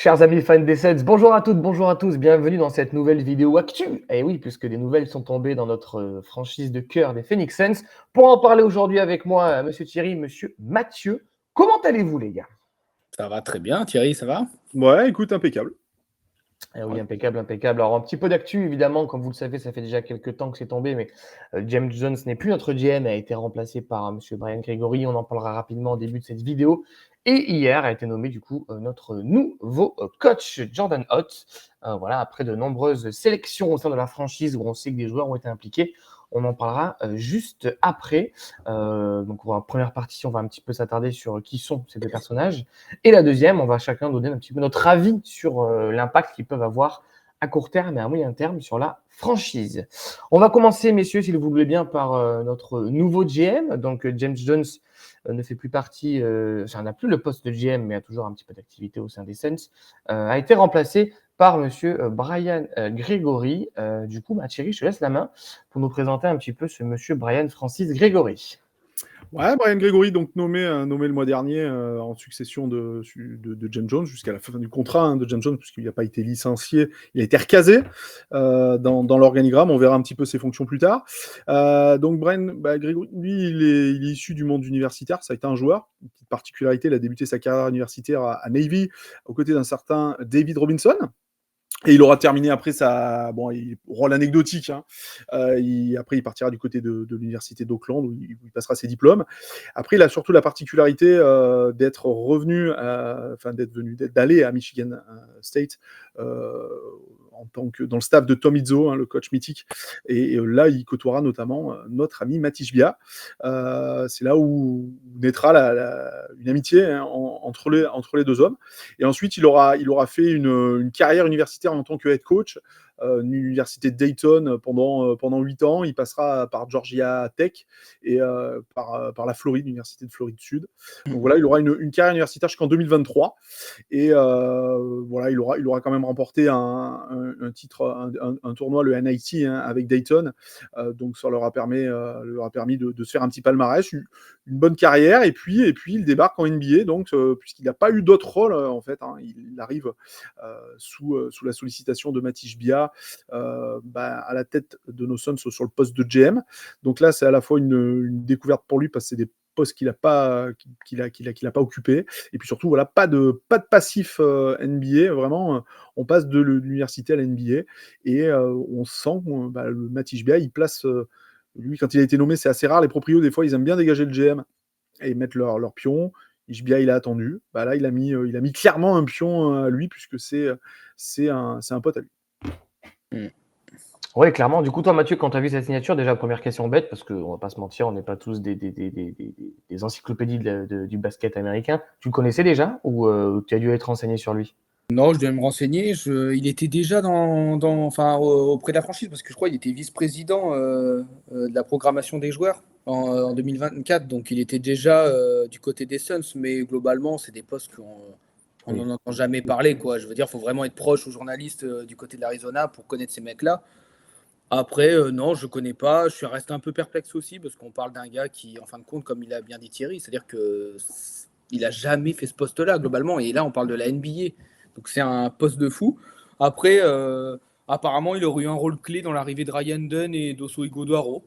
Chers amis fans des Suns, bonjour à toutes, bonjour à tous, bienvenue dans cette nouvelle vidéo actu. Et oui, puisque des nouvelles sont tombées dans notre franchise de cœur des Phoenix Suns. Pour en parler aujourd'hui avec moi, monsieur Thierry, monsieur Mathieu. Comment allez-vous les gars? Ça va très bien, Thierry, ça va? Ouais, écoute, impeccable. Eh oui, impeccable, impeccable. Alors, un petit peu d'actu, évidemment, comme vous le savez, ça fait déjà quelques temps que c'est tombé, mais James Jones n'est plus notre GM, a été remplacé par monsieur Brian Gregory. On en parlera rapidement au début de cette vidéo. Et hier a été nommé, du coup, notre nouveau coach, Jordan Hott. Voilà, après de nombreuses sélections au sein de la franchise où on sait que des joueurs ont été impliqués. On en parlera juste après. Donc, en première partie, on va un petit peu s'attarder sur qui sont ces deux personnages. Et la deuxième, on va chacun donner un petit peu notre avis sur l'impact qu'ils peuvent avoir à court terme et à moyen terme sur la franchise. On va commencer, messieurs, si vous le voulez bien, par notre nouveau GM. Donc, James Jones ne fait plus partie, n'a plus le poste de GM, mais a toujours un petit peu d'activité au sein des Suns, a été remplacé par monsieur Brian Gregory. Du coup, Thierry, je te laisse la main pour nous présenter un petit peu ce monsieur Brian Francis Gregory. Ouais, Brian Gregory, donc nommé le mois dernier en succession de James Jones jusqu'à la fin du contrat de James Jones, puisqu'il n'a pas été licencié, il a été recasé dans l'organigramme. On verra un petit peu ses fonctions plus tard. Donc Brian Gregory, lui, il est issu du monde universitaire. Ça a été un joueur. Une petite particularité, il a débuté sa carrière universitaire à Navy, aux côtés d'un certain David Robinson. Et il aura terminé après rôle anecdotique. Après, il partira du côté de l'université d'Auckland où il passera ses diplômes. Après, il a surtout la particularité d'être revenu, d'aller à Michigan State en tant que dans le staff de Tom Izzo, le coach mythique. Et là, il côtoiera notamment notre ami Matisse Bia. C'est là où naîtra une amitié entre les deux hommes. Et ensuite, il aura fait une carrière universitaire en tant que head coach, une université de Dayton pendant 8 ans. Il passera par Georgia Tech et par la Floride, l'université de Floride Sud. Donc voilà, il aura une carrière universitaire jusqu'en 2023. Et voilà, il aura quand même remporté un titre, un tournoi, le NIT, avec Dayton. Donc ça leur a permis de se faire un petit palmarès, une bonne carrière. Et puis il débarque en NBA, donc puisqu'il n'a pas eu d'autre rôle en fait. Il arrive sous la sollicitation de Matisse Bia à la tête de nos Suns sur le poste de GM. Donc là, c'est à la fois une découverte pour lui parce que c'est des postes qu'il a pas occupé, et puis surtout voilà, pas de passif NBA, vraiment on passe de l'université à la NBA, et on sent le Matisse Bia, il place lui, quand il a été nommé, c'est assez rare, les proprios des fois ils aiment bien dégager le GM et mettre leur pion. Ishbia, il a attendu. Là, il a mis clairement un pion à lui, puisque c'est un pote à lui. Oui, clairement. Du coup, toi, Mathieu, quand tu as vu cette signature, déjà, première question bête, parce qu'on va pas se mentir, on n'est pas tous des encyclopédies du basket américain. Tu le connaissais déjà ou tu as dû être renseigné sur lui? Non, je dois me renseigner. Il était déjà auprès de la franchise, parce que je crois qu'il était vice-président de la programmation des joueurs en 2024. Donc, il était déjà du côté des Suns, mais globalement, c'est des postes qu'on n'en entend jamais parler, quoi. Je veux dire, il faut vraiment être proche aux journalistes du côté de l'Arizona pour connaître ces mecs-là. Après, non, je connais pas. Je suis resté un peu perplexe aussi parce qu'on parle d'un gars qui, en fin de compte, comme il a bien dit Thierry, c'est-à-dire que il a jamais fait ce poste-là globalement. Et là, on parle de la NBA, donc c'est un poste de fou. Après, apparemment, il aurait eu un rôle clé dans l'arrivée de Ryan Dunn et d'Oso Ighodaro.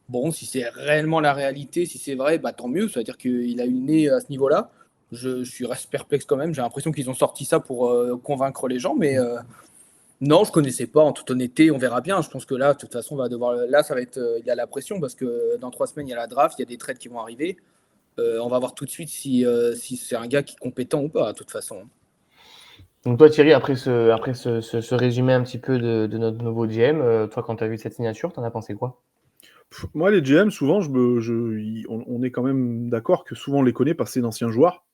Bon, si c'est réellement la réalité, si c'est vrai, bah tant mieux. Ça veut dire qu'il a eu le nez à ce niveau-là. Reste perplexe quand même. J'ai l'impression qu'ils ont sorti ça pour convaincre les gens, mais non, je connaissais pas, en toute honnêteté, on verra bien. Je pense que là, de toute façon, on va devoir. Là, ça va être. Il y a la pression parce que dans 3 semaines, il y a la draft, il y a des trades qui vont arriver. On va voir tout de suite si c'est un gars qui est compétent ou pas, de toute façon. Donc toi, Thierry, après ce résumé un petit peu de notre nouveau GM, toi, quand tu as vu cette signature, t'en as pensé quoi? Moi, les GM, souvent, on est quand même d'accord que souvent on les connaît parce que c'est d'anciens joueurs.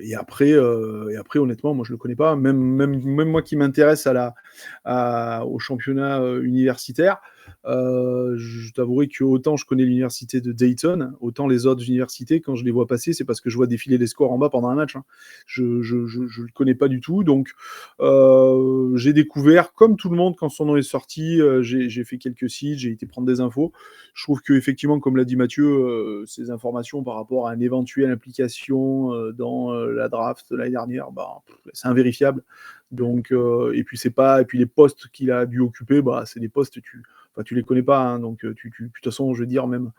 Et après, honnêtement, moi je le connais pas. Même moi qui m'intéresse au championnat universitaire, Je t'avouerai que autant je connais l'université de Dayton, autant les autres universités, quand je les vois passer, c'est parce que je vois défiler les scores en bas pendant un match. Hein. Je le connais pas du tout. Donc, j'ai découvert, comme tout le monde, quand son nom est sorti, j'ai fait quelques sites, j'ai été prendre des infos. Je trouve que effectivement, comme l'a dit Mathieu, ces informations par rapport à une éventuelle implication dans la draft de l'année dernière, bah, c'est invérifiable. Donc, et puis les postes qu'il a dû occuper, bah, c'est des postes tu les connais pas, hein, donc de toute façon, je veux dire, même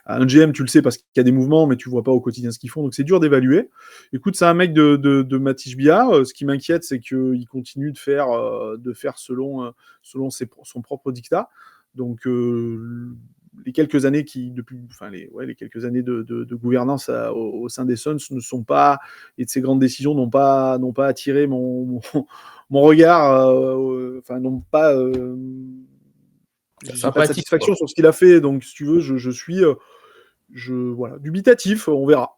un GM, tu le sais parce qu'il y a des mouvements, mais tu vois pas au quotidien ce qu'ils font, donc c'est dur d'évaluer. Écoute, c'est un mec de Matich Bia. Ce qui m'inquiète, c'est qu'il continue de faire selon son propre dictat. Donc les quelques années les quelques années de gouvernance au sein des Suns ne sont pas, et de ces grandes décisions n'ont pas attiré mon regard, n'ont pas j'ai pas de Sympathique, satisfaction quoi. sur ce qu'il a fait, donc si tu veux, je suis voilà, dubitatif, on verra.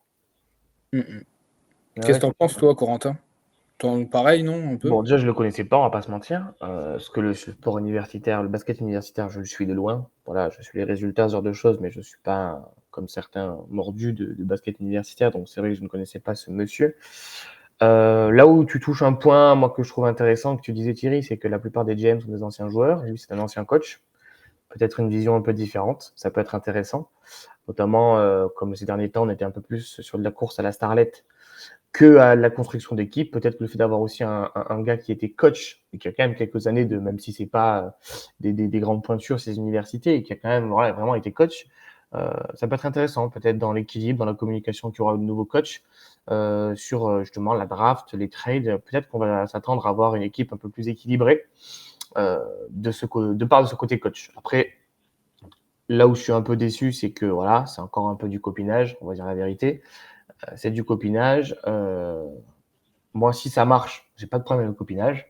Mm, mm. Ouais, Qu'est-ce que t'en penses, toi, Corentin? Pareil, non, un peu? Bon, déjà, je le connaissais pas, on va pas se mentir. Parce que le sport universitaire, le basket universitaire, je le suis de loin. Voilà, je suis les résultats, ce genre de choses, mais je suis pas, comme certains, mordu de basket universitaire. Donc, c'est vrai que je ne connaissais pas ce monsieur. Là où tu touches un point, moi, que je trouve intéressant, que tu disais, Thierry, c'est que la plupart des GM sont des anciens joueurs. Lui, c'est un ancien coach. Peut-être une vision un peu différente. Ça peut être intéressant. Notamment, comme ces derniers temps, on était un peu plus sur de la course à la starlet que à la construction d'équipe. Peut-être que le fait d'avoir aussi un gars qui était coach et qui a quand même quelques années de, même si c'est pas des grandes pointures ces universités, et qui a quand même vraiment été coach, ça peut être intéressant, peut-être dans l'équilibre, dans la communication qu'il y aura au nouveau coach, sur justement la draft, les trades. Peut-être qu'on va s'attendre à avoir une équipe un peu plus équilibrée de part de ce côté coach. Après, là où je suis un peu déçu, c'est que voilà, c'est encore un peu du copinage, on va dire la vérité. C'est du copinage. Moi, si ça marche, j'ai pas de problème avec le copinage.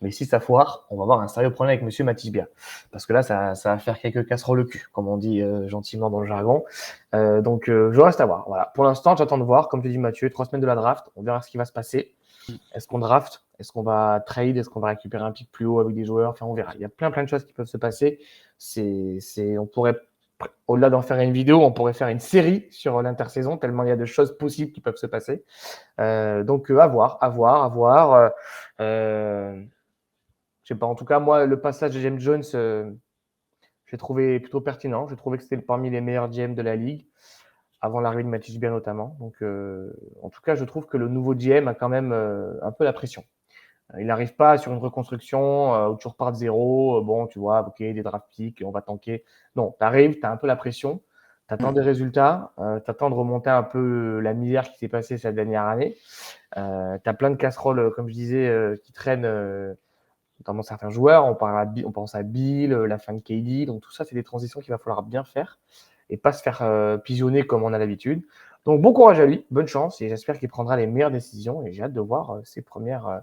Mais si ça foire, on va avoir un sérieux problème avec Monsieur Matich-Bia. Parce que là, ça va faire quelques casseroles au cul, comme on dit gentiment dans le jargon. Donc, je reste à voir. Voilà. Pour l'instant, j'attends de voir. Comme tu dis, Mathieu, 3 semaines de la draft. On verra ce qui va se passer. Est-ce qu'on draft? Est-ce qu'on va trade? Est-ce qu'on va récupérer un pic plus haut avec des joueurs? Enfin, on verra. Il y a plein de choses qui peuvent se passer. On pourrait, au-delà d'en faire une vidéo, on pourrait faire une série sur l'intersaison, tellement il y a de choses possibles qui peuvent se passer. Donc, à voir. Je sais pas. En tout cas, moi, le passage de James Jones, j'ai trouvé plutôt pertinent. J'ai trouvé que c'était parmi les meilleurs GM de la ligue, avant l'arrivée de Matich Bia notamment. Donc, en tout cas, je trouve que le nouveau GM a quand même un peu la pression. Il n'arrive pas sur une reconstruction où tu repars de zéro. Bon, tu vois, ok, des draft picks, on va tanker. Non, tu arrives, tu as un peu la pression, tu attends des résultats, tu attends de remonter un peu la misère qui s'est passée cette dernière année. Tu as plein de casseroles, comme je disais, qui traînent, notamment certains joueurs. On pense à Bill, la fin de KD. Donc, tout ça, c'est des transitions qu'il va falloir bien faire et pas se faire pigeonner comme on a l'habitude. Donc, bon courage à lui, bonne chance, et j'espère qu'il prendra les meilleures décisions. Et j'ai hâte de voir ses premières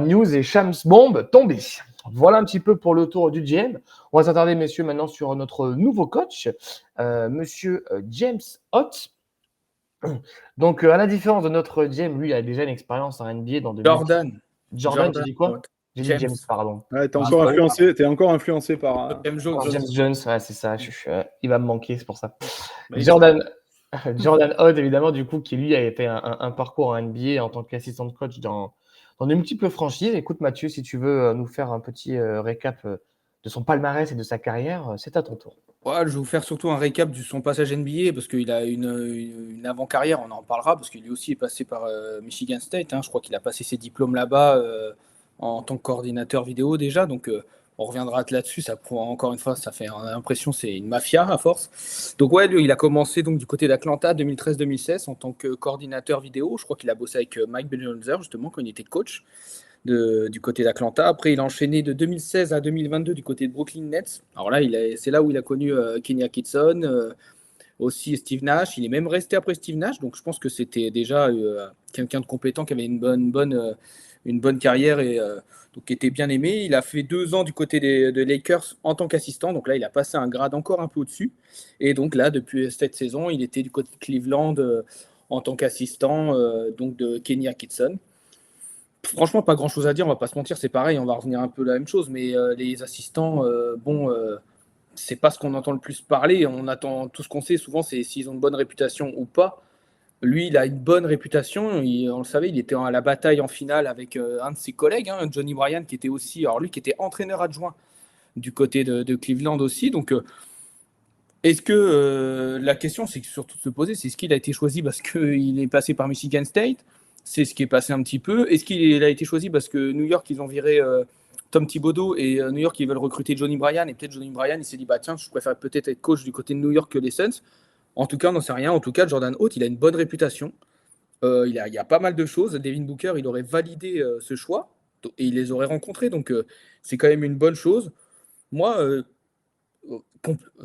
news et Shams Bomb tomber. Voilà un petit peu pour le tour du GM. On va s'attarder, messieurs, maintenant sur notre nouveau coach, monsieur James Ott. Donc, à la différence de notre GM, lui, il a déjà une expérience en NBA dans 2000. Jordan, j'ai dit quoi? Ouais. J'ai dit James, pardon. Ouais, t'es Ah, encore influencé par. James Jones. James Jones, ouais, c'est ça. Il va me manquer, c'est pour ça. Bah, Jordan Hood, évidemment, du coup, qui lui a fait un parcours en NBA en tant qu'assistant de coach dans de multiples franchises. Écoute, Mathieu, si tu veux nous faire un petit récap de son palmarès et de sa carrière, c'est à ton tour. ouais, je vais vous faire surtout un récap de son passage NBA parce qu'il a une avant-carrière, on en parlera, parce qu'il lui aussi est passé par Michigan State. Hein, je crois qu'il a passé ses diplômes là-bas en tant que coordinateur vidéo déjà. Donc on reviendra là-dessus. Ça prouve encore une fois, ça fait l'impression c'est une mafia à force. Donc ouais, lui, il a commencé donc du côté d'Atlanta 2013-2016 en tant que coordinateur vidéo. Je crois qu'il a bossé avec Mike Budenholzer justement quand il était coach du côté d'Atlanta. Après, il a enchaîné de 2016 à 2022 du côté de Brooklyn Nets. Alors là, c'est là où il a connu Kenny Atkinson, aussi Steve Nash. Il est même resté après Steve Nash, donc je pense que c'était déjà quelqu'un de compétent qui avait une bonne carrière et donc qui était bien aimé. Il a fait 2 ans du côté des Lakers en tant qu'assistant, donc là, il a passé un grade encore un peu au-dessus. Et donc là, depuis cette saison, il était du côté de Cleveland en tant qu'assistant donc de Kenny Atkinson. Franchement, pas grand-chose à dire, on va pas se mentir, c'est pareil, on va revenir un peu à la même chose, mais les assistants, c'est pas ce qu'on entend le plus parler. On attend tout ce qu'on sait souvent, c'est s'ils ont une bonne réputation ou pas. Lui, il a une bonne réputation. On le savait, il était à la bataille en finale avec un de ses collègues, hein, Johnny Bryan, qui était aussi, alors lui, qui était entraîneur adjoint du côté de Cleveland aussi. Donc, est-ce que la question, c'est surtout de se poser, c'est est-ce qu'il a été choisi parce qu'il est passé par Michigan State? C'est ce qui est passé un petit peu. Est-ce qu'il a été choisi parce que New York, ils ont viré Tom Thibodeau et New York, ils veulent recruter Johnny Bryan et peut-être Johnny Bryan, il s'est dit, bah tiens, je préfère peut-être être coach du côté de New York que les Suns. En tout cas, on n'en sait rien. En tout cas, Jordan Haute, il a une bonne réputation. Il y a pas mal de choses. Devin Booker, il aurait validé ce choix et il les aurait rencontrés. Donc, c'est quand même une bonne chose. Moi,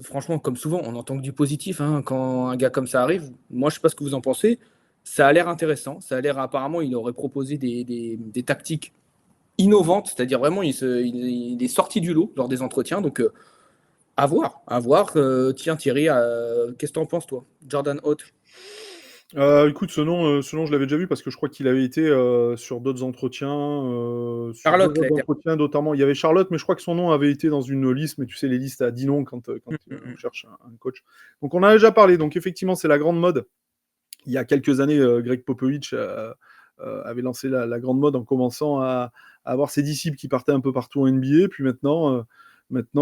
franchement, comme souvent, on entend que du positif hein, quand un gars comme ça arrive. Moi, je sais pas ce que vous en pensez. Ça a l'air intéressant. Ça a l'air, apparemment, il aurait proposé des tactiques innovantes. C'est-à-dire vraiment, il est sorti du lot lors des entretiens. Donc, à voir. À voir. Tiens, Thierry, qu'est-ce que tu en penses, toi? Jordan Haute. Écoute, ce nom, je l'avais déjà vu parce que je crois qu'il avait été sur d'autres entretiens. Charlotte, là, était. Notamment, il y avait Charlotte, mais je crois que son nom avait été dans une liste. Mais tu sais, les listes à 10 noms quand on cherche un coach. Donc, on en a déjà parlé. Donc, effectivement, c'est la grande mode. Il y a quelques années, Greg Popovich avait lancé la grande mode en commençant à avoir ses disciples qui partaient un peu partout en NBA. Puis maintenant,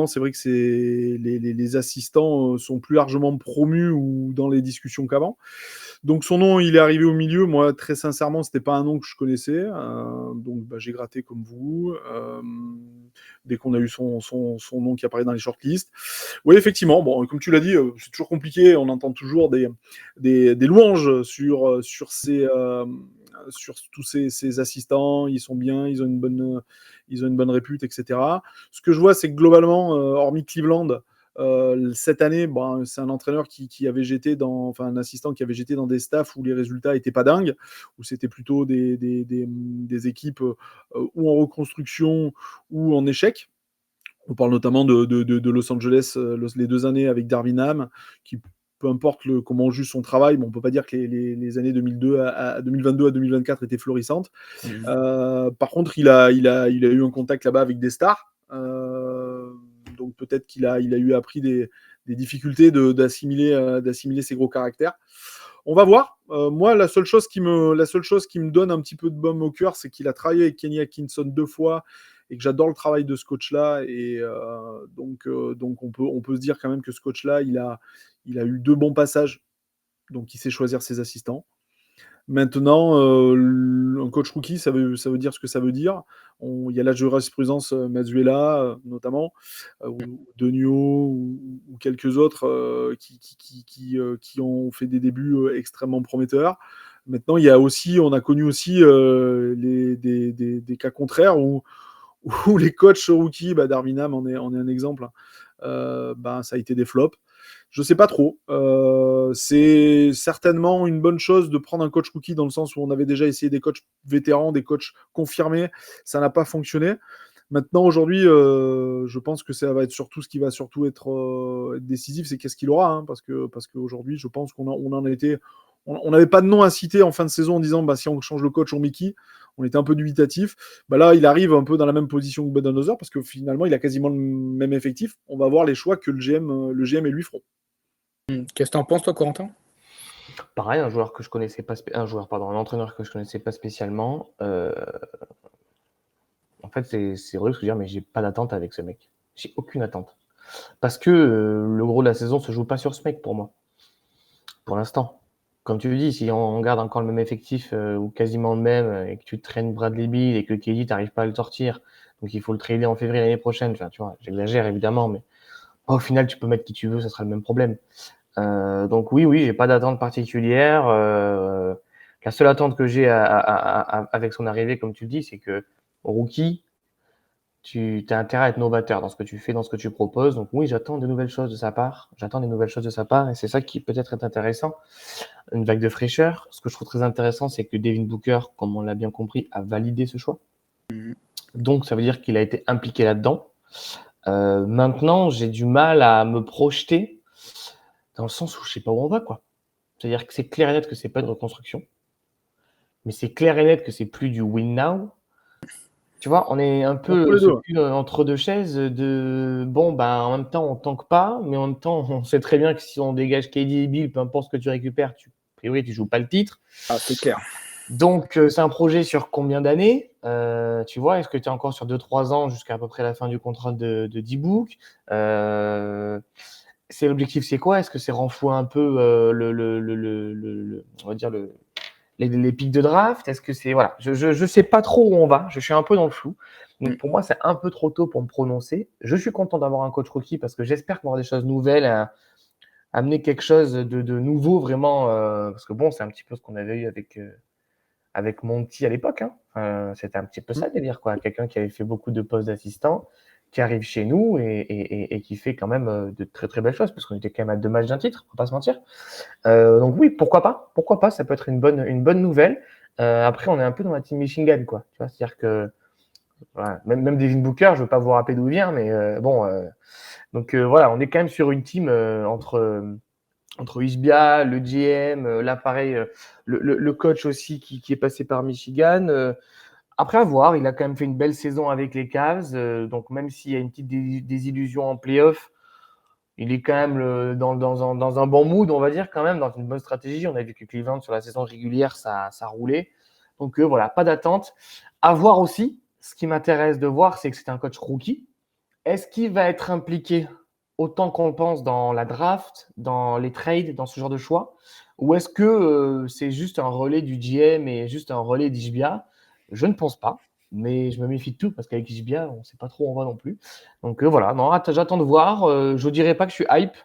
c'est vrai que les assistants sont plus largement promus ou dans les discussions qu'avant. Donc son nom, il est arrivé au milieu. Moi, très sincèrement, c'était pas un nom que je connaissais. Donc j'ai gratté comme vous. Dès qu'on a eu son nom qui apparaît dans les shortlists. Oui, effectivement. Bon, comme tu l'as dit, c'est toujours compliqué. On entend toujours des louanges sur tous ces assistants. Ils sont bien, ils ont une bonne répute, etc. Ce que je vois, c'est que globalement, hormis Cleveland, cette année, c'est un entraîneur qui avait un assistant qui avait jeté dans des staffs où les résultats étaient pas dingues, où c'était plutôt des équipes ou en reconstruction ou en échec. On parle notamment de Los Angeles les 2 années avec Darvin Ham, qui peu importe comment on juge son travail, on peut pas dire que les années 2022 à 2024 étaient florissantes. Par contre, il a eu un contact là-bas avec des stars. Donc peut-être qu'il a eu appris des difficultés d'assimiler ses gros caractères. On va voir. Moi, la seule chose qui me donne un petit peu de baume au cœur, c'est qu'il a travaillé avec Kenny Atkinson 2 fois et que j'adore le travail de ce coach-là. Et donc on peut se dire quand même que ce coach-là, il a eu 2 bons passages. Donc il sait choisir ses assistants. Maintenant, un coach rookie, ça veut dire ce que ça veut dire. Il y a la jurisprudence Mazzuela, notamment, ou Denio, ou quelques autres qui ont fait des débuts extrêmement prometteurs. Maintenant, on a connu aussi des cas contraires où les coachs rookies, Darvin Ham en est un exemple, ça a été des flops. Je sais pas trop. C'est certainement une bonne chose de prendre un coach rookie dans le sens où on avait déjà essayé des coachs vétérans, des coachs confirmés. Ça n'a pas fonctionné. Maintenant, aujourd'hui, je pense que ça va être surtout ce qui va surtout être décisif, c'est qu'est-ce qu'il aura. Hein, parce qu'aujourd'hui, je pense on n'avait pas de nom à citer en fin de saison en disant si on change le coach, on met qui. On était un peu dubitatif. Là, il arrive un peu dans la même position que Budenholzer parce que finalement, il a quasiment le même effectif. On va voir les choix que le GM et lui feront. Qu'est-ce que tu en penses, toi, Corentin? Pareil, un entraîneur que je connaissais pas spécialement. En fait, c'est vrai que je veux dire, mais j'ai pas d'attente avec ce mec. J'ai aucune attente. Parce que le gros de la saison se joue pas sur ce mec pour moi. Pour l'instant. Comme tu le dis, si on garde encore le même effectif ou quasiment le même et que tu traînes Bradley Beal et que KD t'arrives pas à le sortir, donc il faut le trader en février l'année prochaine. Enfin, tu vois, j'exagère évidemment, mais au final, tu peux mettre qui tu veux, ça sera le même problème. Donc oui, j'ai pas d'attente particulière. La seule attente que j'ai avec son arrivée, comme tu le dis, c'est que rookie, tu as intérêt à être novateur dans ce que tu fais, dans ce que tu proposes. Donc oui, j'attends des nouvelles choses de sa part. Et c'est ça qui peut-être est intéressant. Une vague de fraîcheur. Ce que je trouve très intéressant, c'est que Devin Booker, comme on l'a bien compris, a validé ce choix. Donc ça veut dire qu'il a été impliqué là-dedans. Maintenant, j'ai du mal à me projeter dans le sens où je sais pas où on va, quoi. C'est-à-dire que c'est clair et net que c'est pas de reconstruction. Mais c'est clair et net que c'est plus du win now. Tu vois, on est un peu Entre les deux. entre deux chaises de bon, ben, en même temps, on tank pas, mais en même temps, on sait très bien que si on dégage KD et Bill, peu importe ce que tu récupères, a priori, tu joues pas le titre. Ah, c'est clair. Donc, c'est un projet sur combien d'années? Tu vois, est-ce que tu es encore sur 2-3 ans jusqu'à à peu près la fin du contrat de D-Book? L'objectif, c'est quoi? Est-ce que c'est renflouer un peu on va dire les pics de draft? Est-ce que c'est voilà, je sais pas trop où on va. Je suis un peu dans le flou. Donc pour moi, c'est un peu trop tôt pour me prononcer. Je suis content d'avoir un coach rookie parce que j'espère qu'on va avoir des choses nouvelles, amener quelque chose de nouveau vraiment. Parce que bon, c'est un petit peu ce qu'on avait eu avec Monty à l'époque. Hein. C'était un petit peu ça le délire, quoi. Quelqu'un qui avait fait beaucoup de postes d'assistant, qui arrive chez nous et qui fait quand même de très très belles choses, parce qu'on était quand même à 2 matchs d'un titre, on va pas se mentir. Donc oui, pourquoi pas? Pourquoi pas? Ça peut être une bonne nouvelle. Après, on est un peu dans la team Michigan, quoi. Tu vois, c'est-à-dire que voilà, même Devin Booker, je veux pas vous rappeler d'où il vient, mais bon. Donc voilà, on est quand même sur une team entre Isbia, le GM, là pareil, le coach aussi qui est passé par Michigan. Après, à voir, il a quand même fait une belle saison avec les Cavs. Donc même s'il y a une petite désillusion en playoff, il est quand même dans un bon mood, on va dire, quand même, dans une bonne stratégie. On a vu que Cleveland, sur la saison régulière, ça roulait. Donc voilà, pas d'attente. À voir aussi, ce qui m'intéresse de voir, c'est que c'est un coach rookie. Est-ce qu'il va être impliqué autant qu'on le pense dans la draft, dans les trades, dans ce genre de choix? Ou est-ce que c'est juste un relais du GM et juste un relais d'Ishbia? Je ne pense pas, mais je me méfie de tout parce qu'avec Ishbia, on ne sait pas trop où on va non plus. Donc voilà, non, j'attends de voir. Je ne dirais pas que je suis hype.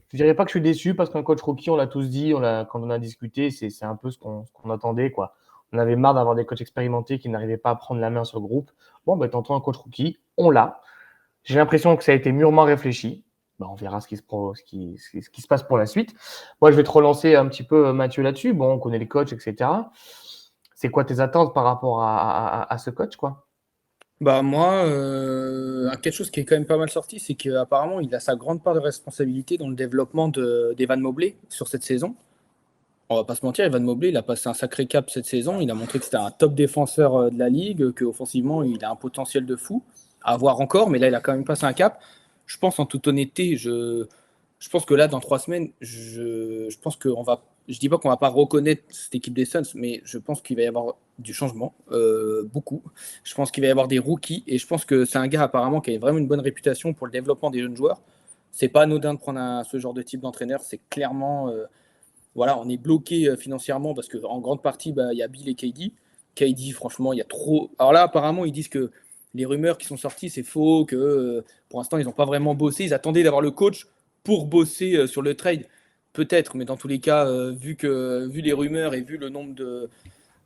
Je ne dirais pas que je suis déçu parce qu'un coach rookie, on l'a tous dit, quand on a discuté, c'est un peu ce qu'on attendait, quoi. On avait marre d'avoir des coachs expérimentés qui n'arrivaient pas à prendre la main sur le groupe. Bon, ben, tentons un coach rookie, on l'a. J'ai l'impression que ça a été mûrement réfléchi. Ben, on verra ce qui se passe pour la suite. Moi, je vais te relancer un petit peu, Mathieu, là-dessus. Bon, on connaît les coachs, etc. C'est quoi tes attentes par rapport à ce coach, quoi? Bah moi, quelque chose qui est quand même pas mal sorti, c'est qu'apparemment il a sa grande part de responsabilité dans le développement d'Evan Mobley sur cette saison. On va pas se mentir, Evan Mobley, il a passé un sacré cap cette saison. Il a montré que c'était un top défenseur de la ligue, qu'offensivement il a un potentiel de fou. À voir encore, mais là il a quand même passé un cap. Je pense en toute honnêteté, je pense que là dans 3 semaines, je pense qu'on va. Je dis pas qu'on va pas reconnaître cette équipe des Suns, mais je pense qu'il va y avoir du changement, beaucoup. Je pense qu'il va y avoir des rookies et je pense que c'est un gars apparemment qui a vraiment une bonne réputation pour le développement des jeunes joueurs. C'est pas anodin de prendre ce genre de type d'entraîneur. C'est clairement, voilà, on est bloqué financièrement parce qu'en grande partie, bah, il y a Bill et KD. KD, franchement, il y a trop. Alors là, apparemment, ils disent que les rumeurs qui sont sorties, c'est faux, que pour l'instant, ils n'ont pas vraiment bossé. Ils attendaient d'avoir le coach pour bosser sur le trade. Peut-être, mais dans tous les cas, vu les rumeurs et vu le nombre de.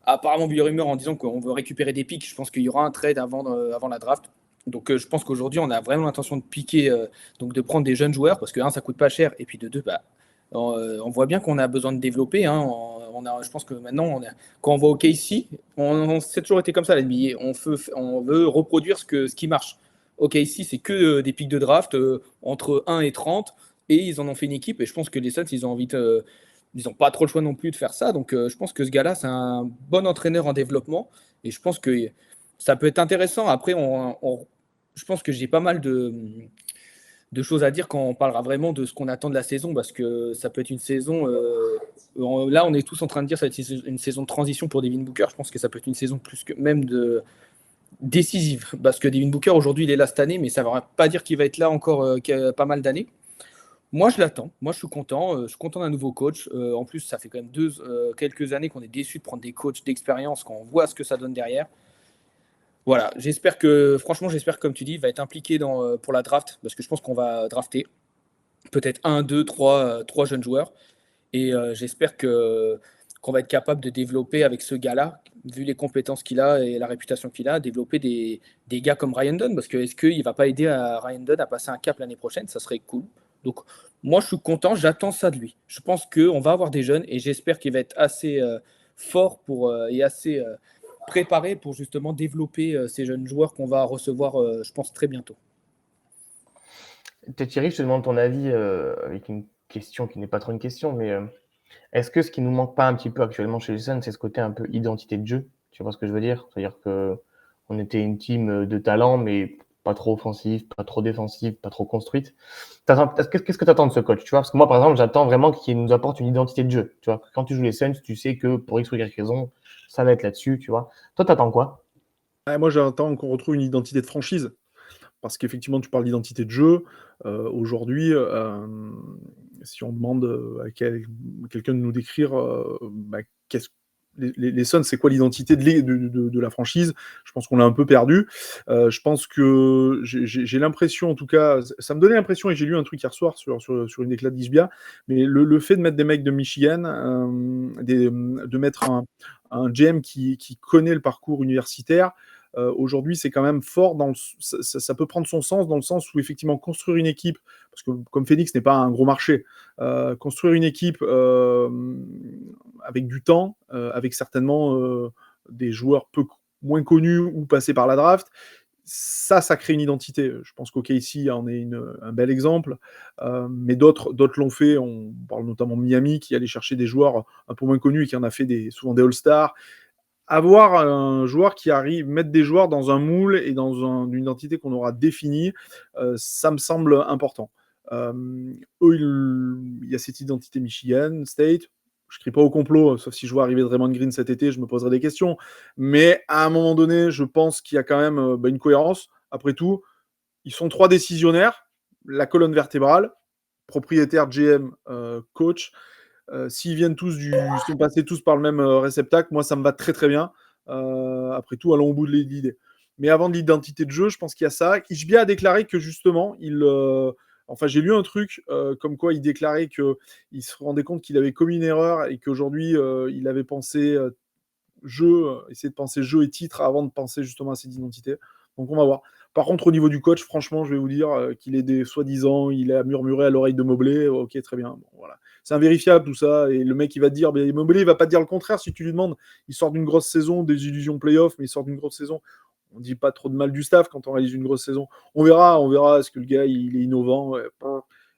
Apparemment, vu les rumeurs en disant qu'on veut récupérer des pics, je pense qu'il y aura un trade avant la draft. Donc, je pense qu'aujourd'hui, on a vraiment l'intention de piquer, donc de prendre des jeunes joueurs, parce que, un, ça coûte pas cher, et puis de deux, bah, on voit bien qu'on a besoin de développer. Hein. Je pense que maintenant, quand on va au KC, c'est toujours été comme ça, la NBA. On veut reproduire ce qui marche. Au KC, c'est que des pics de draft entre 1 et 30, et ils en ont fait une équipe. Et je pense que les Suns, ils ont envie ils n'ont pas trop le choix non plus de faire ça. Donc, je pense que ce gars-là, c'est un bon entraîneur en développement. Et je pense que ça peut être intéressant. Après, je pense que j'ai pas mal de choses à dire quand on parlera vraiment de ce qu'on attend de la saison, parce que ça peut être une saison. Là, on est tous en train de dire que ça va être une saison de transition pour Devin Booker. Je pense que ça peut être une saison plus que même décisive, parce que Devin Booker aujourd'hui il est là cette année, mais ça ne veut pas dire qu'il va être là encore pas mal d'années. Moi, je l'attends. Moi, je suis content. Je suis content d'un nouveau coach. En plus, ça fait quand même quelques années qu'on est déçu de prendre des coachs d'expérience quand on voit ce que ça donne derrière. Voilà, franchement, j'espère que, comme tu dis, il va être impliqué pour la draft, parce que je pense qu'on va drafter peut-être 1, 2, 3 jeunes joueurs. Et j'espère qu'on va être capable de développer avec ce gars-là, vu les compétences qu'il a et la réputation qu'il a, développer des gars comme Ryan Dunn, parce que est-ce qu'il ne va pas aider à Ryan Dunn à passer un cap l'année prochaine? Ça serait cool. Donc, moi, je suis content, j'attends ça de lui. Je pense qu'on va avoir des jeunes et j'espère qu'il va être assez fort et assez préparé pour justement développer ces jeunes joueurs qu'on va recevoir, je pense, très bientôt. Peut-être Thierry, je te demande ton avis avec une question qui n'est pas trop une question, mais est-ce que ce qui nous manque pas un petit peu actuellement chez les Suns, c'est ce côté un peu identité de jeu? Tu vois ce que je veux dire? C'est-à-dire que On était une team de talent, mais pas trop offensive, pas trop défensive, pas trop construite. Qu'est-ce que tu attends de ce coach, tu vois? Parce que moi, par exemple, j'attends vraiment qu'il nous apporte une identité de jeu. Tu vois? Quand tu joues les Suns, tu sais que pour X ou Y raison, ça va être là-dessus, tu vois. Toi, t'attends quoi? Moi, j'attends qu'on retrouve une identité de franchise. Parce qu'effectivement, tu parles d'identité de jeu. Aujourd'hui, si on demande à quelqu'un de nous décrire qu'est-ce les Suns, c'est quoi l'identité de la franchise, je pense qu'on l'a un peu perdu. Je pense que j'ai l'impression, en tout cas, ça me donnait l'impression, et j'ai lu un truc hier soir sur une éclat d'Isbia, mais le fait de mettre des mecs de Michigan, de mettre un GM qui connaît le parcours universitaire, aujourd'hui, c'est quand même fort. Ça peut prendre son sens dans le sens où, effectivement, construire une équipe, parce que comme Phoenix n'est pas un gros marché, construire une équipe avec du temps, avec certainement des joueurs moins connus ou passés par la draft, ça crée une identité. Je pense qu'OKC en est un bel exemple, mais d'autres l'ont fait. On parle notamment de Miami, qui allait chercher des joueurs un peu moins connus et qui en a fait souvent des All-Stars. Avoir un joueur qui arrive, mettre des joueurs dans un moule et dans une identité qu'on aura définie, ça me semble important. Eux, il y a cette identité Michigan State. Je ne crie pas au complot, sauf si je vois arriver Draymond Green cet été, je me poserai des questions. Mais à un moment donné, je pense qu'il y a quand même une cohérence. Après tout, ils sont 3 décisionnaires, la colonne vertébrale, propriétaire, GM, coach. S'ils sont passés tous par le même réceptacle, moi ça me va très très bien. Après tout, allons au bout de l'idée. Mais avant de l'identité de jeu, je pense qu'il y a ça. Ishbia a déclaré que justement, enfin j'ai lu un truc comme quoi il déclarait qu'il se rendait compte qu'il avait commis une erreur et qu'aujourd'hui il avait pensé essayer de penser jeu et titre avant de penser justement à cette identité. Donc on va voir. Par contre, au niveau du coach, franchement, je vais vous dire qu'il est soi-disant, il a murmuré à l'oreille de Mobley. Ok, très bien. Bon, voilà. C'est invérifiable tout ça. Et le mec, il va te dire, mais Mobley, il va pas te dire le contraire si tu lui demandes. Il sort d'une grosse saison, des illusions playoff, mais il sort d'une grosse saison. On dit pas trop de mal du staff quand on réalise une grosse saison. On verra. Est-ce que le gars, il est innovant?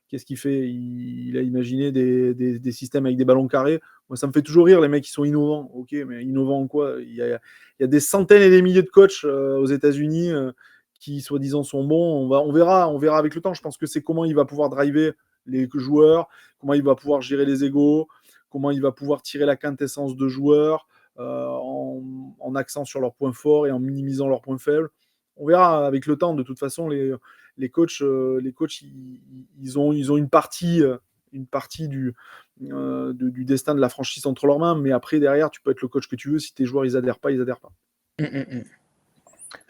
Qu'est-ce qu'il fait? Il a imaginé des systèmes avec des ballons carrés. Moi, ça me fait toujours rire, les mecs qui sont innovants. Ok, mais innovants en quoi? Il y a des centaines et des milliers de coachs aux États-Unis qui, soi-disant, sont bons. On verra avec le temps. Je pense que c'est comment il va pouvoir driver les joueurs, comment il va pouvoir gérer les égos, comment il va pouvoir tirer la quintessence de joueurs en accent sur leurs points forts et en minimisant leurs points faibles. On verra avec le temps. De toute façon, les coachs, ils ont une partie du destin de la franchise entre leurs mains, mais après, derrière, tu peux être le coach que tu veux. Si tes joueurs, ils adhèrent pas, ils adhèrent pas. Je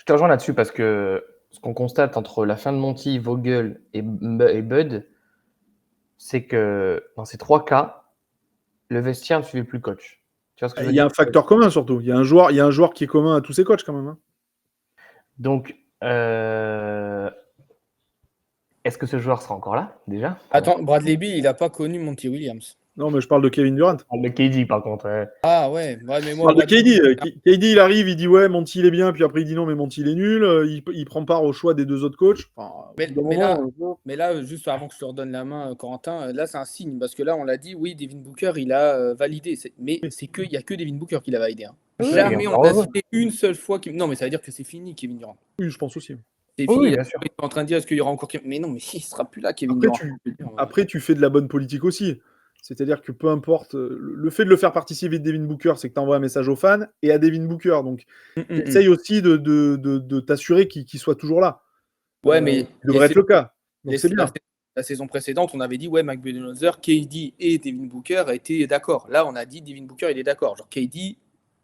te rejoins là-dessus parce que ce qu'on constate entre la fin de Monty, Vogel et Bud, c'est que dans ces 3 cas, le vestiaire ne suivait plus le coach. Tu vois ce que je veux Il y a dire? un facteur commun surtout. Il y a un joueur qui est commun à tous ces coachs quand même. Hein. Donc, est-ce que ce joueur sera encore là, déjà? Attends, Bradley Beal, il n'a pas connu Monty Williams. Non, mais je parle de Kevin Durant. Le KD, par contre. Ah ouais, mais Je moi, parle de Bradley KD. Beal, KD, il arrive, il dit ouais, Monty il est bien, puis après il dit non, mais Monty il est nul. Il prend part au choix des 2 autres coachs. Enfin, mais là, juste avant que je te redonne la main, Corentin, là, c'est un signe. Parce que là, on l'a dit, oui, Devin Booker, il a validé. Mais il n'y a que Devin Booker qui l'a validé. Hein. Oui, Jamais on encore a heureux. cité une seule fois. Non, mais ça veut dire que c'est fini, Kevin Durant. oui, je pense aussi. C'est Oui, fini. bien sûr. Ils sont en train de dire est-ce qu'il y aura encore Kevin. Mais non, mais il ne sera plus là, Kevin Après, Durant. après, tu fais de la bonne politique aussi. C'est-à-dire que peu importe, le fait de le faire participer de Devin Booker, c'est que tu envoies un message aux fans et à Devin Booker. Donc, tu essayes aussi de t'assurer qu'il soit toujours là. Ouais, mais ça devrait être le cas. Donc, c'est bien. La saison précédente, on avait dit, ouais, Mike Budenholzer, KD et Devin Booker étaient d'accord. Là, on a dit, Devin Booker, il est d'accord. Genre, KD,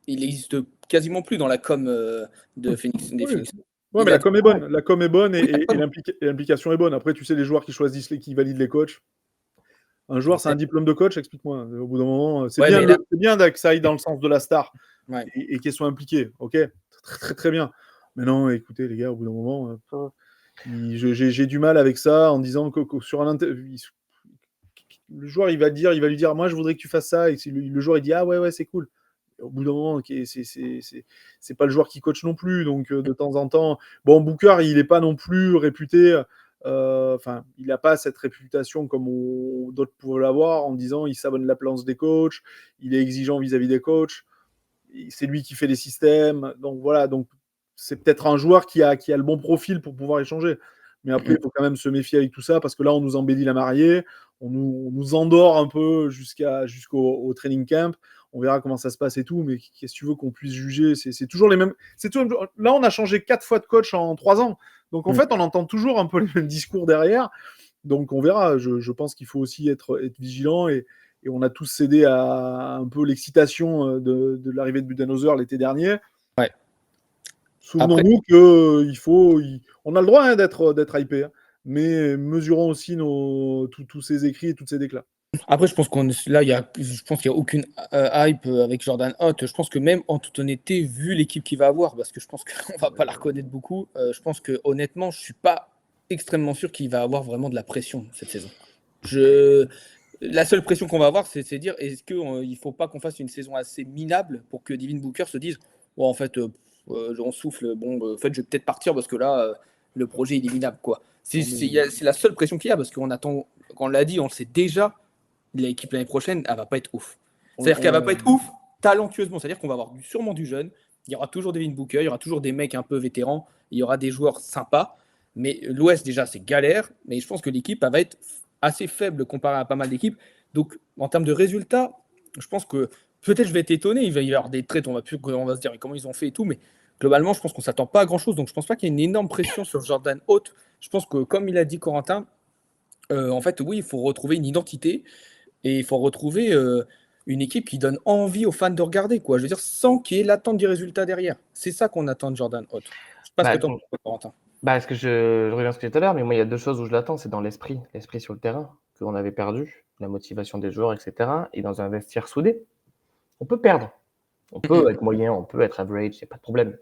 il n'existe quasiment plus dans la com de Phoenix. Des Oui. Phoenix. Ouais, mais la com est bonne. La com est bonne Oui, et l'implication est bonne. Après, tu sais, les joueurs qui choisissent, qui valident les coachs. Un joueur, c'est un diplôme de coach, explique-moi. Au bout d'un moment, c'est bien que ça aille dans le sens de la star et qu'elle soit impliquée. Ok, très, très, très bien. Mais non, écoutez, les gars, au bout d'un moment, j'ai du mal avec ça en disant que sur le joueur, il va lui dire, moi, je voudrais que tu fasses ça. Et le joueur, il dit, ah ouais, c'est cool. Au bout d'un moment, c'est pas le joueur qui coach non plus. Donc, de temps en temps, bon, Booker, il n'est pas non plus réputé. Enfin, il n'a pas cette réputation comme d'autres pouvaient l'avoir en disant il s'abonne la planche des coachs, il est exigeant vis-à-vis des coachs, c'est lui qui fait les systèmes. Donc voilà, donc c'est peut-être un joueur qui a le bon profil pour pouvoir échanger. Mais après, il faut quand même se méfier avec tout ça parce que là, on nous embellit la mariée, on nous endort un peu jusqu'au training camp. On verra comment ça se passe et tout. Mais qu'est-ce que tu veux qu'on puisse juger? C'est toujours les mêmes. Là, on a changé 4 fois de coach en 3 ans. Donc, en fait, on entend toujours un peu les mêmes discours derrière. Donc, on verra. Je pense qu'il faut aussi être vigilant et on a tous cédé à un peu l'excitation de l'arrivée de Budenholzer l'été dernier. Ouais. Souvenons-nous qu'on a le droit d'être hypé, hein, mais mesurons aussi tous ces écrits et toutes ces déclats. Après, je pense je pense qu'il n'y a aucune hype avec Jordan Hott. Je pense que même en toute honnêteté, vu l'équipe qu'il va avoir, parce que je pense qu'on va pas la reconnaître beaucoup, je pense que honnêtement, je suis pas extrêmement sûr qu'il va avoir vraiment de la pression cette saison. La seule pression qu'on va avoir, c'est de dire est-ce qu'il ne faut pas qu'on fasse une saison assez minable pour que Devin Booker se dise oh, en fait, on souffle, en fait, je vais peut-être partir parce que là, le projet il est minable. Quoi. C'est la seule pression qu'il y a parce qu'on attend, quand on l'a dit, on le sait déjà, l'équipe l'année prochaine, elle va pas être ouf. C'est-à-dire qu'elle va pas être ouf talentueusement. C'est-à-dire qu'on va avoir sûrement du jeune. Il y aura toujours Devin Booker, il y aura toujours des mecs un peu vétérans, il y aura des joueurs sympas. Mais l'Ouest, déjà, c'est galère. Mais je pense que l'équipe, elle va être assez faible comparé à pas mal d'équipes. Donc, en termes de résultats, je pense que peut-être je vais être étonné. Il va y avoir des trades, on va se dire mais comment ils ont fait et tout. Mais globalement, je pense qu'on ne s'attend pas à grand-chose. Donc, je ne pense pas qu'il y ait une énorme pression sur Jordan Hott. Je pense que, comme il a dit Corentin, en fait, oui, il faut retrouver une identité et il faut retrouver une équipe qui donne envie aux fans de regarder. Quoi. Je veux dire, sans qu'il y ait l'attente du résultat derrière. C'est ça qu'on attend de Jordan Hott. Je ne sais pas ce que tu en penses, Corentin. Parce que je reviens à ce que j'ai dit tout à l'heure, mais moi, il y a 2 choses où je l'attends. C'est dans l'esprit sur le terrain, qu'on avait perdu, la motivation des joueurs, etc. Et dans un vestiaire soudé. On peut perdre. On peut être moyen, on peut être average, il n'y a pas de problème.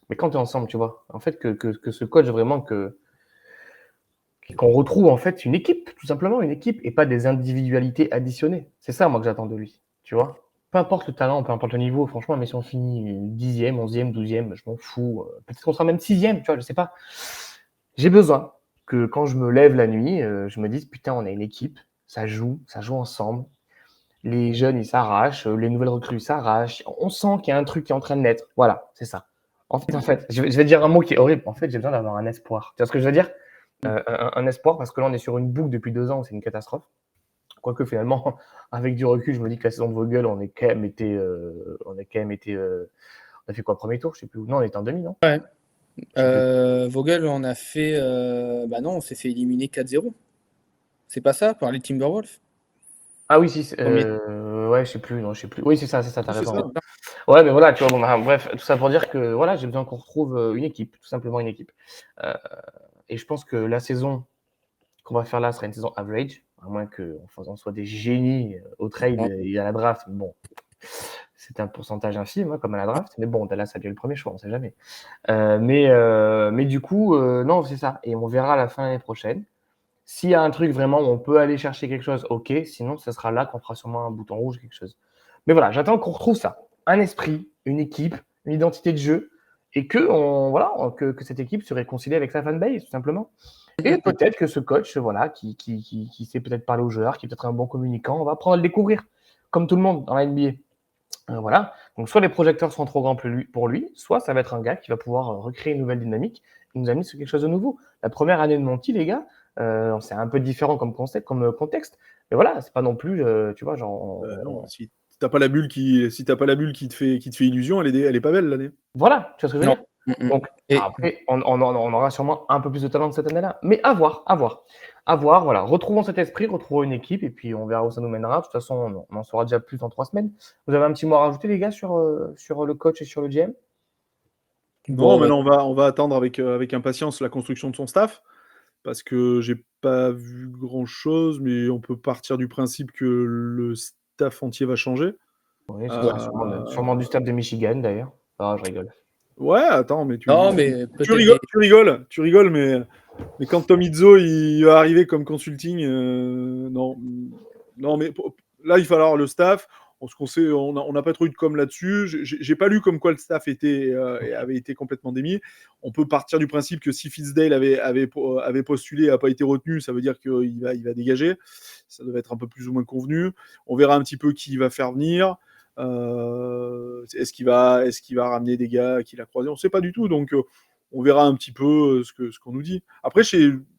Mais quand tu es ensemble, tu vois, en fait, que ce coach vraiment qu'on retrouve en fait une équipe, tout simplement une équipe, et pas des individualités additionnées. C'est ça, moi, que j'attends de lui, tu vois. Peu importe le talent, peu importe le niveau, franchement, mais si on finit 10e, 11e, 12e, je m'en fous. Peut-être qu'on sera même 6e, tu vois, je sais pas. J'ai besoin que quand je me lève la nuit, je me dise, putain, on a une équipe, ça joue ensemble. Les jeunes, ils s'arrachent, les nouvelles recrues s'arrachent. On sent qu'il y a un truc qui est en train de naître. Voilà, c'est ça. En fait, je vais dire un mot qui est horrible. En fait, j'ai besoin d'avoir un espoir. Tu vois ce que je veux dire? Un espoir, parce que là, on est sur une boucle depuis 2 ans, c'est une catastrophe. Quoique finalement, avec du recul, je me dis que la saison de Vogel, on a fait quoi, premier tour? Je sais plus où. Non, on était en demi, non? Ouais. Vogel, on a fait. Non, on s'est fait éliminer 4-0. C'est pas ça, par les Timberwolves? Ah oui, si. Ouais, je sais plus. Oui, c'est ça, t'as raison. Ouais, mais voilà, tu vois, bref, tout ça pour dire que voilà, j'ai besoin qu'on retrouve une équipe, tout simplement une équipe. Et je pense que la saison qu'on va faire là sera une saison average, à moins qu'on soit des génies au trade et à la draft. Bon, c'est un pourcentage infime, hein, comme à la draft, mais bon, Dallas a bien le premier choix, on sait jamais. Mais du coup, non, c'est ça. Et on verra à la fin de l'année prochaine. S'il y a un truc vraiment où on peut aller chercher quelque chose, ok. Sinon, ce sera là qu'on fera sûrement un bouton rouge, quelque chose. Mais voilà, j'attends qu'on retrouve ça. Un esprit, une équipe, une identité de jeu, et que cette équipe se réconcilie avec sa fanbase, tout simplement. Et peut-être que ce coach, voilà, qui sait peut-être parler aux joueurs, qui est peut-être un bon communicant, on va apprendre à le découvrir, comme tout le monde dans la NBA. Voilà. Donc, soit les projecteurs seront trop grands pour lui, soit ça va être un gars qui va pouvoir recréer une nouvelle dynamique et nous amener sur quelque chose de nouveau. La première année de Monty, les gars, c'est un peu différent comme concept, comme contexte. Mais voilà, c'est pas non plus, tu vois, genre. Non, si t'as pas la bulle qui te fait illusion, elle est pas belle l'année. Voilà, tu vois ce que je veux dire. Non. Donc, après, on aura sûrement un peu plus de talent cette année-là. Mais à voir. Voilà. Retrouvons cet esprit, retrouvons une équipe, et puis on verra où ça nous mènera. De toute façon, on en saura déjà plus dans 3 semaines. Vous avez un petit mot à rajouter, les gars, sur le coach et sur le GM? Non, maintenant on va attendre avec impatience la construction de son staff, parce que j'ai pas vu grand-chose, mais on peut partir du principe que le staff entier va changer. Oui, ce sera sûrement du staff de Michigan, d'ailleurs. Ah, je rigole. Ouais, attends, mais tu rigoles, mais quand Tom Izzo il va arriver comme consulting, non, mais là il va falloir le staff. On n'a pas trop eu de com là-dessus. J'ai pas lu comme quoi le staff avait été complètement démis. On peut partir du principe que si Fitzdale avait postulé et n'a pas été retenu, ça veut dire qu'il va dégager. Ça devait être un peu plus ou moins convenu. On verra un petit peu qui va faire venir. est-ce qu'il va ramener des gars qu'il a croisés? On ne sait pas du tout. Donc, on verra un petit peu ce qu'on nous dit. Après,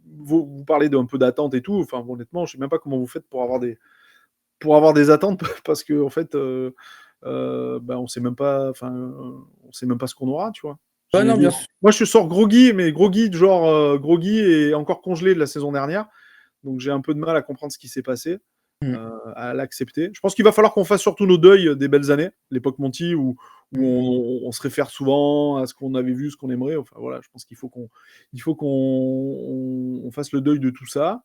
vous parlez d'un peu d'attente et tout. Enfin, honnêtement, je ne sais même pas comment vous faites pour avoir des attentes parce que en fait, on sait même pas. Enfin, on sait même pas ce qu'on aura, tu vois. Ouais, non, bien sûr. Moi, je sors groggy, mais groggy groggy et encore congelé de la saison dernière. Donc, j'ai un peu de mal à comprendre ce qui s'est passé. À l'accepter. Je pense qu'il va falloir qu'on fasse surtout nos deuils des belles années, l'époque Monty, où on se réfère souvent à ce qu'on avait vu, ce qu'on aimerait. Enfin voilà, je pense qu'il faut qu'on fasse le deuil de tout ça.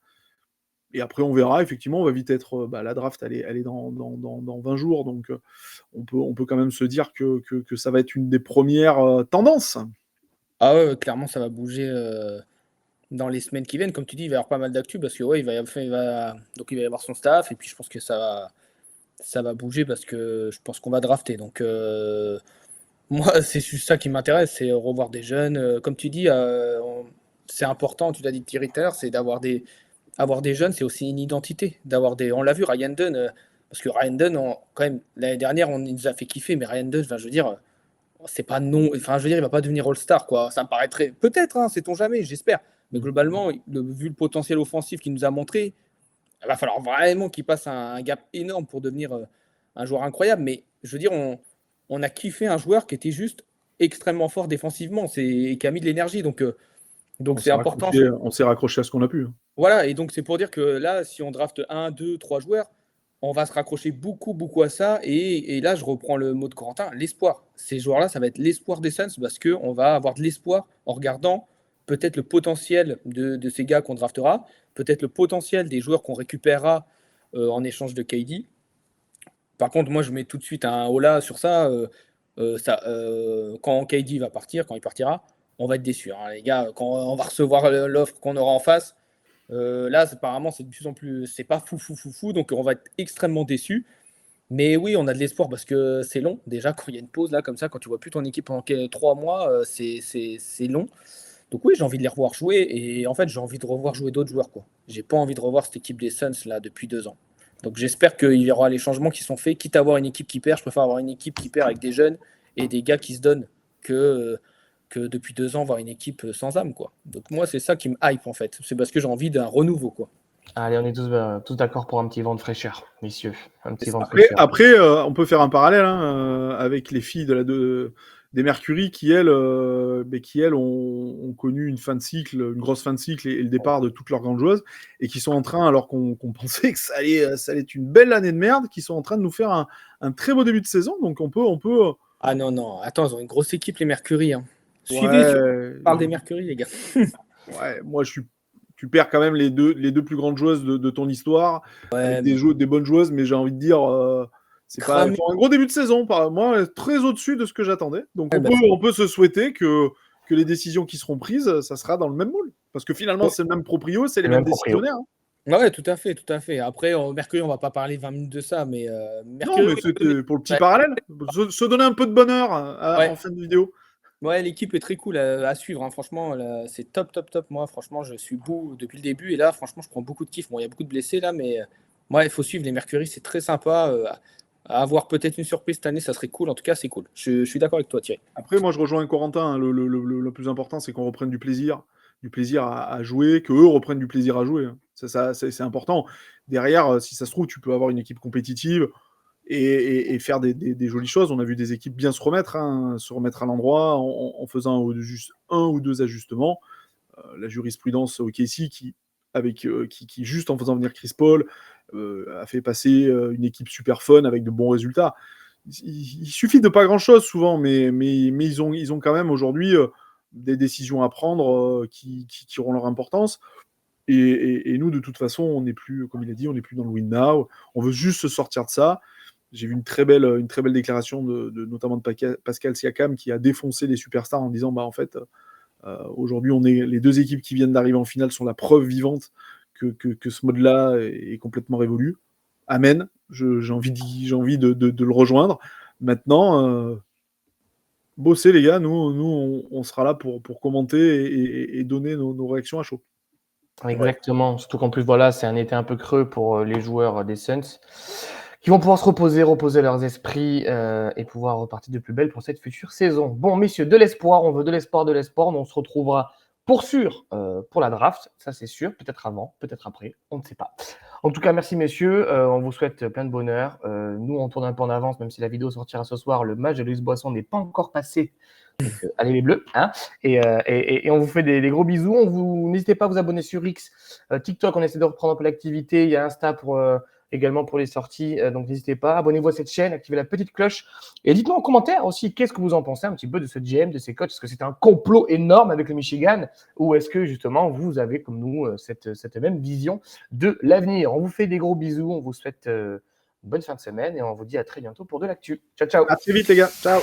Et après, on verra. Effectivement, on va vite être. La draft, elle est dans 20 jours, donc on peut quand même se dire que ça va être une des premières tendances. Ah ouais, clairement, ça va bouger dans les semaines qui viennent. Comme tu dis, il va y avoir pas mal d'actu parce que il va y avoir son staff et puis je pense que ça va bouger parce que je pense qu'on va drafter. Donc moi, c'est juste ça qui m'intéresse, c'est revoir des jeunes. Comme tu dis, c'est important, tu l'as dit Thierry tout à l'heure, c'est avoir des jeunes, c'est aussi une identité. On l'a vu, Ryan Dunn, parce que Ryan Dunn, quand même, l'année dernière, il nous a fait kiffer, mais Ryan Dunn, je veux dire, c'est pas non. Enfin, je veux dire, il va pas devenir All-Star, quoi. Ça me paraîtrait. Peut-être, hein, sait-on jamais, j'espère. Mais globalement, vu le potentiel offensif qu'il nous a montré, il va falloir vraiment qu'il passe un gap énorme pour devenir un joueur incroyable. Mais je veux dire, on a kiffé un joueur qui était juste extrêmement fort défensivement et qui a mis de l'énergie. Donc c'est important. On s'est raccroché à ce qu'on a pu. Voilà, et donc c'est pour dire que là, si on draft 1, 2, 3 joueurs, on va se raccrocher beaucoup, beaucoup à ça. Et là, je reprends le mot de Corentin, l'espoir. Ces joueurs-là, ça va être l'espoir des Suns parce qu'on va avoir de l'espoir en regardant peut-être le potentiel de ces gars qu'on draftera, peut-être le potentiel des joueurs qu'on récupérera en échange de KD. Par contre, moi, je mets tout de suite un holà sur ça. Quand KD va partir, quand il partira, on va être déçus. Hein, les gars, quand on va recevoir l'offre qu'on aura en face, là, apparemment, c'est de plus en plus. C'est pas fou. Donc, on va être extrêmement déçus. Mais oui, on a de l'espoir parce que c'est long. Déjà, quand il y a une pause, là, comme ça, quand tu vois plus ton équipe pendant 3 mois, c'est long. Donc, oui, j'ai envie de les revoir jouer. Et en fait, j'ai envie de revoir jouer d'autres joueurs, quoi. J'ai pas envie de revoir cette équipe des Suns, là, depuis 2 ans. Donc, j'espère qu'il y aura les changements qui sont faits. Quitte à avoir une équipe qui perd, je préfère avoir une équipe qui perd avec des jeunes et des gars qui se donnent que depuis 2 ans, voir une équipe sans âme, quoi. Donc, moi, c'est ça qui me hype, en fait. C'est parce que j'ai envie d'un renouveau, quoi. Allez, on est tous d'accord pour un petit vent de fraîcheur, messieurs. Un petit vent de fraîcheur. Après, on peut faire un parallèle avec les filles des Mercury qui, elles, ont connu une grosse fin de cycle et le départ de toutes leurs grandes joueuses et qui sont en train, alors qu'on pensait que ça allait être une belle année de merde, qui sont en train de nous faire un très beau début de saison. Donc, on peut. Ah non. Attends, ils ont une grosse équipe, les Mercury. Hein. Suivez, parle des Mercury, les gars. Ouais, moi, tu perds quand même les deux plus grandes joueuses de ton histoire, avec des bonnes joueuses, mais j'ai envie de dire, c'est pas un gros début de saison, moi, très au-dessus de ce que j'attendais. Donc on peut se souhaiter que les décisions qui seront prises, ça sera dans le même moule. Parce que finalement, c'est le même proprio, c'est les mêmes décisionnaires. Hein. Ouais, tout à fait. Après, Mercury, on va pas parler 20 minutes de ça, mais Mercury. Non, mais c'était pour le petit parallèle, se donner un peu de bonheur en fin de vidéo. Ouais, l'équipe est très cool à suivre. Hein. Franchement, là, c'est top. Moi, franchement, je suis beau depuis le début. Et là, franchement, je prends beaucoup de kiff. Bon, il y a beaucoup de blessés là, mais il faut suivre les Mercury. C'est très sympa. À avoir peut-être une surprise cette année, ça serait cool. En tout cas, c'est cool. Je suis d'accord avec toi, Thierry. Après, moi, je rejoins Corentin. Hein. Le plus important, c'est qu'on reprenne du plaisir à jouer, qu'eux reprennent du plaisir à jouer. Hein. Ça, c'est important. Derrière, si ça se trouve, tu peux avoir une équipe compétitive et faire des jolies choses. On a vu des équipes bien se remettre à l'endroit en faisant juste 1 ou 2 ajustements. La jurisprudence OKC qui juste en faisant venir Chris Paul a fait passer une équipe super fun avec de bons résultats. Il suffit de pas grand-chose souvent, mais ils ont quand même aujourd'hui des décisions à prendre qui auront leur importance. Et nous, de toute façon, on n'est plus, comme il a dit, on n'est plus dans le win now. On veut juste se sortir de ça. J'ai vu une très belle déclaration notamment de Pascal Siakam qui a défoncé les superstars en disant en fait, aujourd'hui, les 2 équipes qui viennent d'arriver en finale sont la preuve vivante que ce mode-là est complètement révolu. Amen. J'ai envie de le rejoindre. Maintenant, bossez les gars, nous on sera là pour commenter et donner nos réactions à chaud. Exactement, surtout qu'en plus, voilà, c'est un été un peu creux pour les joueurs des Suns qui vont pouvoir se reposer leurs esprits et pouvoir repartir de plus belle pour cette future saison. Bon, messieurs, de l'espoir, on veut de l'espoir, mais on se retrouvera pour sûr pour la draft, ça c'est sûr, peut-être avant, peut-être après, on ne sait pas. En tout cas, merci messieurs, on vous souhaite plein de bonheur. Nous, on tourne un peu en avance, même si la vidéo sortira ce soir, le match de Louis Boisson n'est pas encore passé. Donc, allez les bleus, hein, et on vous fait des gros bisous. N'hésitez pas à vous abonner sur X, TikTok, on essaie de reprendre un peu l'activité. Il y a Insta également pour les sorties, donc n'hésitez pas. Abonnez-vous à cette chaîne, activez la petite cloche et dites-nous en commentaire aussi qu'est-ce que vous en pensez un petit peu de ce GM, de ces coachs. Est-ce que c'est un complot énorme avec le Michigan ou est-ce que justement vous avez comme nous cette même vision de l'avenir? On vous fait des gros bisous, on vous souhaite une bonne fin de semaine et on vous dit à très bientôt pour de l'actu. Ciao, ciao. À très vite les gars. Ciao.